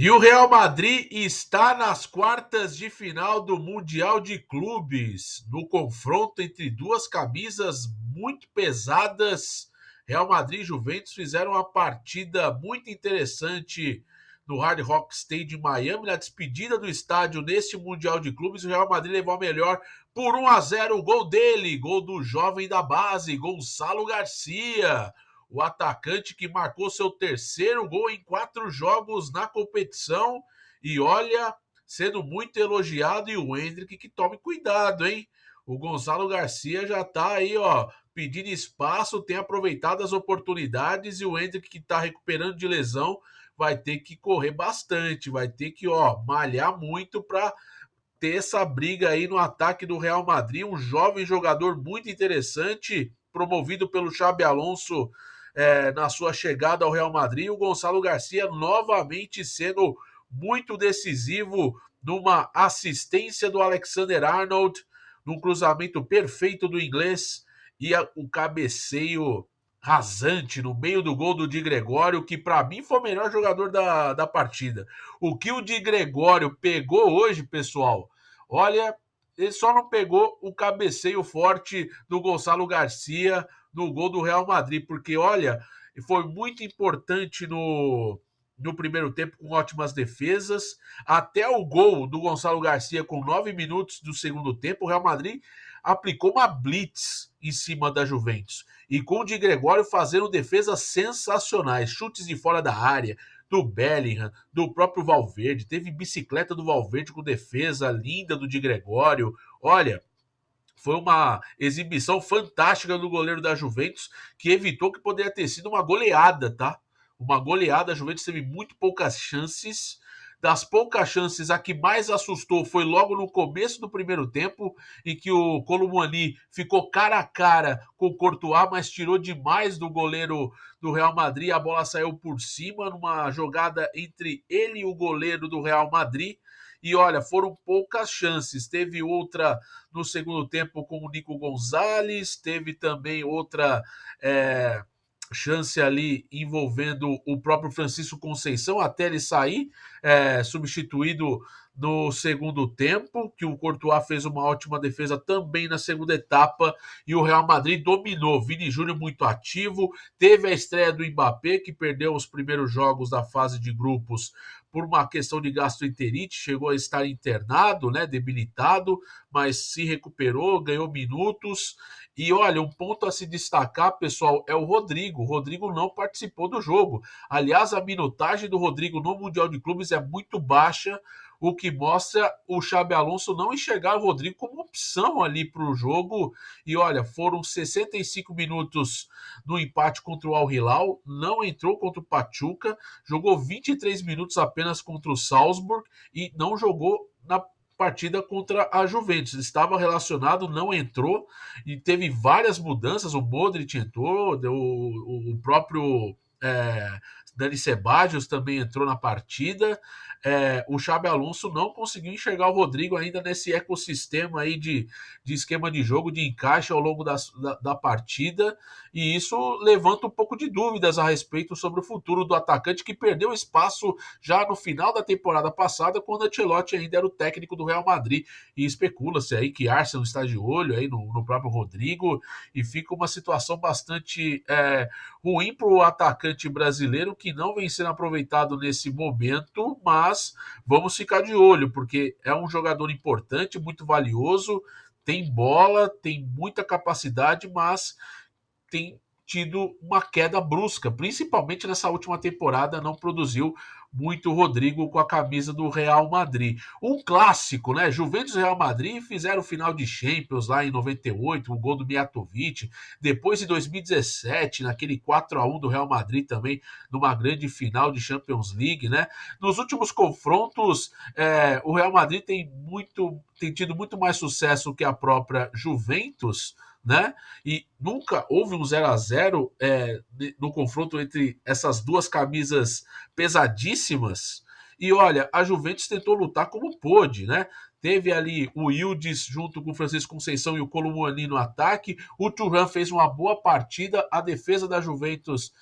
E o Real Madrid está nas quartas de final do Mundial de Clubes, no confronto entre duas camisas muito pesadas. Real Madrid e Juventus fizeram uma partida muito interessante no Hard Rock Stadium em Miami, na despedida do estádio neste Mundial de Clubes. O Real Madrid levou a melhor por 1-0, o gol dele, gol do jovem da base, Gonçalo Garcia, o atacante que marcou seu terceiro gol em 4 jogos na competição. E olha, sendo muito elogiado, e o Endrick que tome cuidado, hein? O Gonçalo Garcia já tá aí, ó, pedindo espaço, tem aproveitado as oportunidades, e o Endrick que tá recuperando de lesão vai ter que correr bastante, vai ter que, ó, malhar muito para ter essa briga aí no ataque do Real Madrid. Um jovem jogador muito interessante, promovido pelo Xabi Alonso na sua chegada ao Real Madrid. O Gonçalo Garcia novamente sendo muito decisivo numa assistência do Alexander Arnold, num cruzamento perfeito do inglês, e o cabeceio rasante no meio do gol do Di Gregório, que para mim foi o melhor jogador da partida. O que o Di Gregório pegou hoje, pessoal, olha, ele só não pegou o cabeceio forte do Gonçalo Garcia no gol do Real Madrid, porque, olha, foi muito importante no primeiro tempo, com ótimas defesas, até o gol do Gonçalo Garcia com 9 minutos do segundo tempo. O Real Madrid aplicou uma blitz em cima da Juventus, e com o Di Gregório fazendo defesas sensacionais, chutes de fora da área, do Bellingham, do próprio Valverde, teve bicicleta do Valverde com defesa linda do Di Gregório. Olha, foi uma exibição fantástica do goleiro da Juventus, que evitou que poderia ter sido uma goleada, tá? Uma goleada. A Juventus teve muito poucas chances. Das poucas chances, a que mais assustou foi logo no começo do primeiro tempo, em que o Colomboani ficou cara a cara com o Courtois, mas tirou demais do goleiro do Real Madrid. A bola saiu por cima numa jogada entre ele e o goleiro do Real Madrid. E olha, foram poucas chances. Teve outra no segundo tempo com o Nico Gonzalez, teve também outra chance ali envolvendo o próprio Francisco Conceição, até ele sair substituído no segundo tempo, que o Courtois fez uma ótima defesa também na segunda etapa, e o Real Madrid dominou. Vini Júnior muito ativo, teve a estreia do Mbappé, que perdeu os primeiros jogos da fase de grupos por uma questão de gastroenterite, chegou a estar internado, né, debilitado, mas se recuperou, ganhou minutos. E olha, um ponto a se destacar, pessoal, é o Rodrigo. O Rodrigo não participou do jogo. Aliás, a minutagem do Rodrigo no Mundial de Clubes é muito baixa, o que mostra o Xabi Alonso não enxergar o Rodrigo como opção ali para o jogo. E olha, foram 65 minutos no empate contra o Al Hilal, não entrou contra o Pachuca, jogou 23 minutos apenas contra o Salzburg e não jogou na partida contra a Juventus. Estava relacionado, não entrou, e teve várias mudanças. O Modric entrou, o próprio Dani Ceballos também entrou na partida. O Xabi Alonso não conseguiu enxergar o Rodrigo ainda nesse ecossistema aí de esquema de jogo, de encaixe ao longo da partida, e isso levanta um pouco de dúvidas a respeito sobre o futuro do atacante, que perdeu espaço já no final da temporada passada, quando Ancelotti ainda era o técnico do Real Madrid, e especula-se aí que Arsenal está de olho aí no próprio Rodrigo, e fica uma situação bastante ruim para o atacante brasileiro, que não vem sendo aproveitado nesse momento, mas vamos ficar de olho, porque é um jogador importante, muito valioso, tem bola, tem muita capacidade, mas tem tido uma queda brusca, principalmente nessa última temporada. Não produziu muito o Rodrigo com a camisa do Real Madrid. Um clássico, né? Juventus e Real Madrid fizeram final de Champions lá em 98, o gol do Mijatovic. Depois, em 2017, naquele 4-1 do Real Madrid também, numa grande final de Champions League, né? Nos últimos confrontos, o Real Madrid tem tido muito mais sucesso que a própria Juventus, né? E nunca houve um 0-0 no confronto entre essas duas camisas pesadíssimas. E olha, a Juventus tentou lutar como pôde, né? Teve ali o Yildiz junto com o Francisco Conceição e o Colomboani no ataque. O Thuram fez uma boa partida. A defesa da Juventus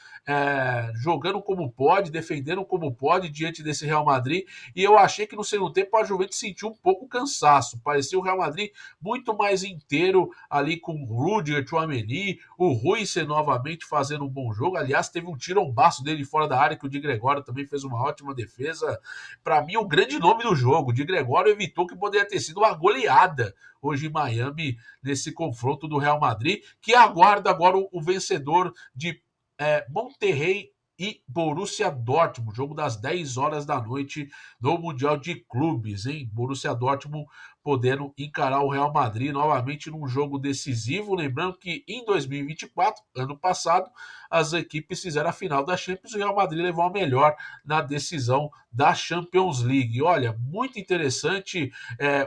jogando como pode, defendendo como pode diante desse Real Madrid, e eu achei que no segundo tempo a Juventus sentiu um pouco cansaço, parecia o Real Madrid muito mais inteiro ali com o Rudiger, Tchouaméni, o Huijsen novamente fazendo um bom jogo, aliás teve um tirombaço dele fora da área que o Di Gregório também fez uma ótima defesa, para mim o grande nome do jogo, o Di Gregório evitou que poderia ter sido uma goleada hoje em Miami, nesse confronto do Real Madrid, que aguarda agora o vencedor de Monterrey e Borussia Dortmund, jogo das 10 horas da noite no Mundial de Clubes, hein? Borussia Dortmund podendo encarar o Real Madrid novamente num jogo decisivo, lembrando que em 2024, ano passado, as equipes fizeram a final da Champions e o Real Madrid levou a melhor na decisão da Champions League. Olha, muito interessante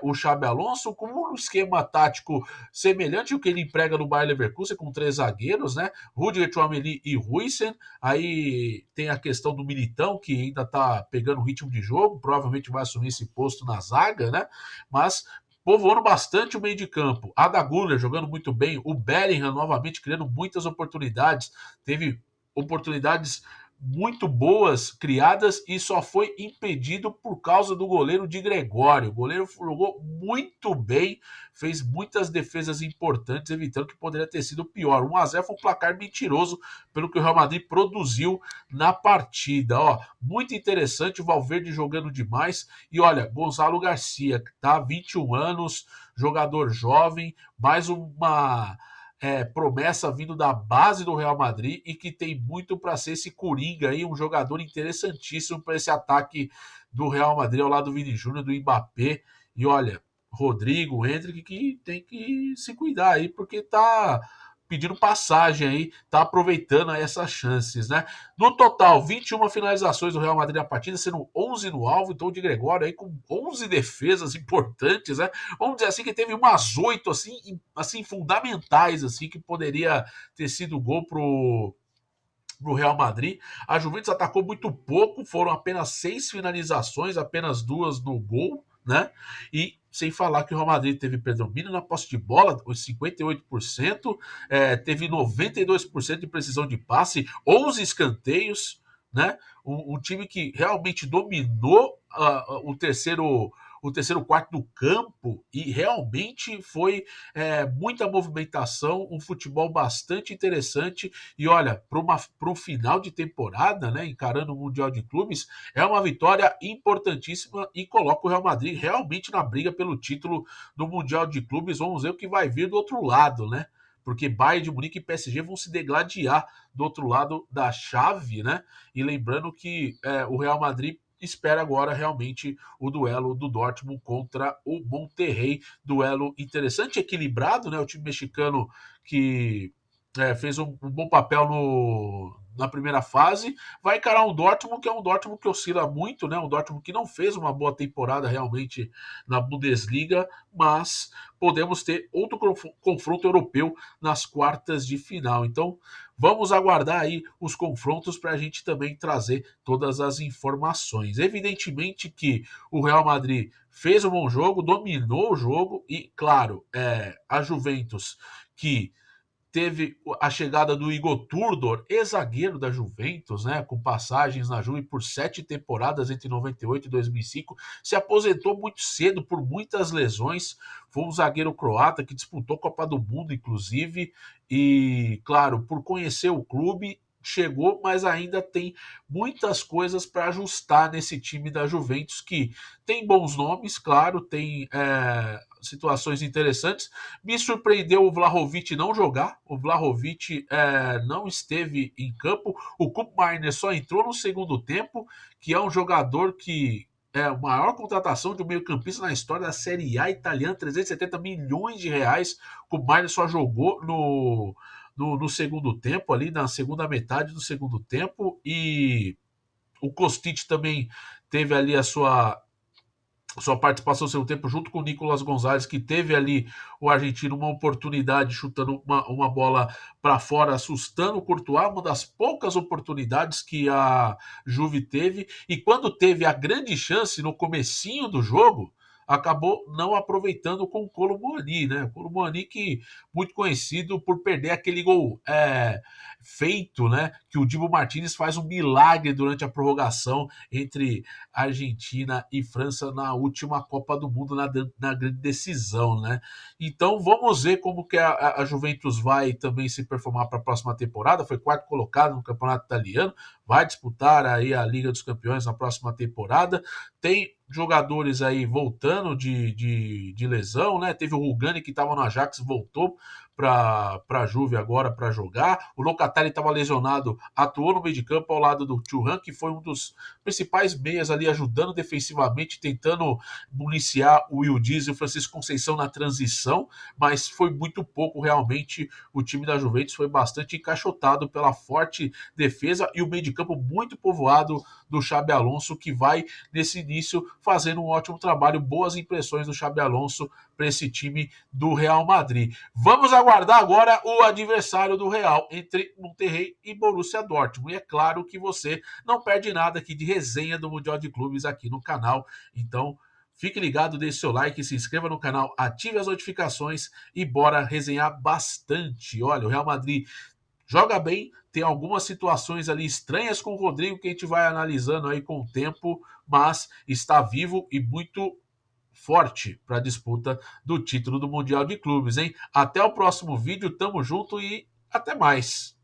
o Xabi Alonso com um esquema tático semelhante ao que ele emprega no Bayer Leverkusen, com 3 zagueiros, né? Rudiger, Tchouaméni e Huijsen. Aí tem a questão do Militão, que ainda tá pegando o ritmo de jogo, provavelmente vai assumir esse posto na zaga, né? Mas povoando bastante o meio de campo. Ada Güler jogando muito bem, o Bellingham novamente criando muitas oportunidades, teve oportunidades muito boas criadas e só foi impedido por causa do goleiro Di Gregório. O goleiro jogou muito bem, fez muitas defesas importantes, evitando que poderia ter sido pior. 1-0 foi um placar mentiroso pelo que o Real Madrid produziu na partida. Ó, muito interessante, o Valverde jogando demais. E olha, Gonzalo Garcia, tá? 21 anos, jogador jovem, mais uma promessa vindo da base do Real Madrid e que tem muito para ser esse coringa aí, um jogador interessantíssimo para esse ataque do Real Madrid ao lado do Vini Júnior, do Mbappé. E olha, Rodrigo, Hendrick, que tem que se cuidar aí, porque tá pedindo passagem aí, tá aproveitando aí essas chances, né? No total, 21 finalizações do Real Madrid na partida, sendo 11 no alvo, então o Di Gregório aí com 11 defesas importantes, né? Vamos dizer assim que teve umas 8 assim fundamentais assim que poderia ter sido gol pro Real Madrid. A Juventus atacou muito pouco, foram apenas 6 finalizações, apenas 2 no gol, né? E sem falar que o Real Madrid teve predomínio na posse de bola, os 58%, teve 92% de precisão de passe, 11 escanteios, né? Um time que realmente dominou o terceiro quarto do campo e realmente foi muita movimentação, um futebol bastante interessante. E olha, para um final de temporada, né, encarando o Mundial de Clubes, é uma vitória importantíssima e coloca o Real Madrid realmente na briga pelo título do Mundial de Clubes. Vamos ver o que vai vir do outro lado, né? Porque Bayern de Munique e PSG vão se degladiar do outro lado da chave, né? E lembrando que o Real Madrid espera agora realmente o duelo do Dortmund contra o Monterrey. Duelo interessante, equilibrado, né? O time mexicano que fez um bom papel na primeira fase, vai encarar um Dortmund que é um Dortmund que oscila muito, né? Um Dortmund que não fez uma boa temporada realmente na Bundesliga, mas podemos ter outro confronto europeu nas quartas de final. Então, vamos aguardar aí os confrontos para a gente também trazer todas as informações. Evidentemente que o Real Madrid fez um bom jogo, dominou o jogo e, claro, a Juventus que teve a chegada do Igor Tudor, ex-zagueiro da Juventus, né, com passagens na Juve por 7 temporadas entre 98 e 2005, se aposentou muito cedo por muitas lesões, foi um zagueiro croata que disputou a Copa do Mundo, inclusive, e, claro, por conhecer o clube, chegou, mas ainda tem muitas coisas para ajustar nesse time da Juventus, que tem bons nomes, claro, tem situações interessantes. Me surpreendeu o Vlahovic não jogar, o Vlahovic não esteve em campo, o Koopmeiners só entrou no segundo tempo, que é um jogador que é a maior contratação de um meio-campista na história da Série A italiana, 370 milhões de reais. O Koopmeiners só jogou no segundo tempo, ali na segunda metade do segundo tempo, e o Kostic também teve ali a sua participação no segundo tempo, junto com o Nicolas Gonzalez, que teve ali o argentino uma oportunidade chutando uma bola para fora, assustando o Courtois, uma das poucas oportunidades que a Juve teve, e quando teve a grande chance no comecinho do jogo, acabou não aproveitando com o Kolo Muani, né? O Kolo Muani que muito conhecido por perder aquele gol feito, né? Que o Dibu Martínez faz um milagre durante a prorrogação entre Argentina e França na última Copa do Mundo, na grande decisão, né? Então vamos ver como que a Juventus vai também se performar para a próxima temporada. Foi quarto colocado no Campeonato Italiano, vai disputar aí a Liga dos Campeões na próxima temporada. Tem jogadores aí voltando de lesão, né? Teve o Rugani que estava no Ajax, voltou para a Juve agora para jogar. O Locatelli estava lesionado, atuou no meio de campo ao lado do Thuram, que foi um dos principais meias ali, ajudando defensivamente, tentando municiar o Will Dias e o Francisco Conceição na transição, mas foi muito pouco realmente. O time da Juventus foi bastante encaixotado pela forte defesa e o meio de campo muito povoado do Xabi Alonso, que vai nesse início fazendo um ótimo trabalho, boas impressões do Xabi Alonso para esse time do Real Madrid. Vamos aguardar agora o adversário do Real entre Monterrey e Borussia Dortmund. E é claro que você não perde nada aqui de resenha do Mundial de Clubes aqui no canal. Então, fique ligado, deixe seu like, se inscreva no canal, ative as notificações e bora resenhar bastante. Olha, o Real Madrid joga bem, tem algumas situações ali estranhas com o Rodrigo que a gente vai analisando aí com o tempo, mas está vivo e muito forte para a disputa do título do Mundial de Clubes, hein? Até o próximo vídeo, tamo junto e até mais.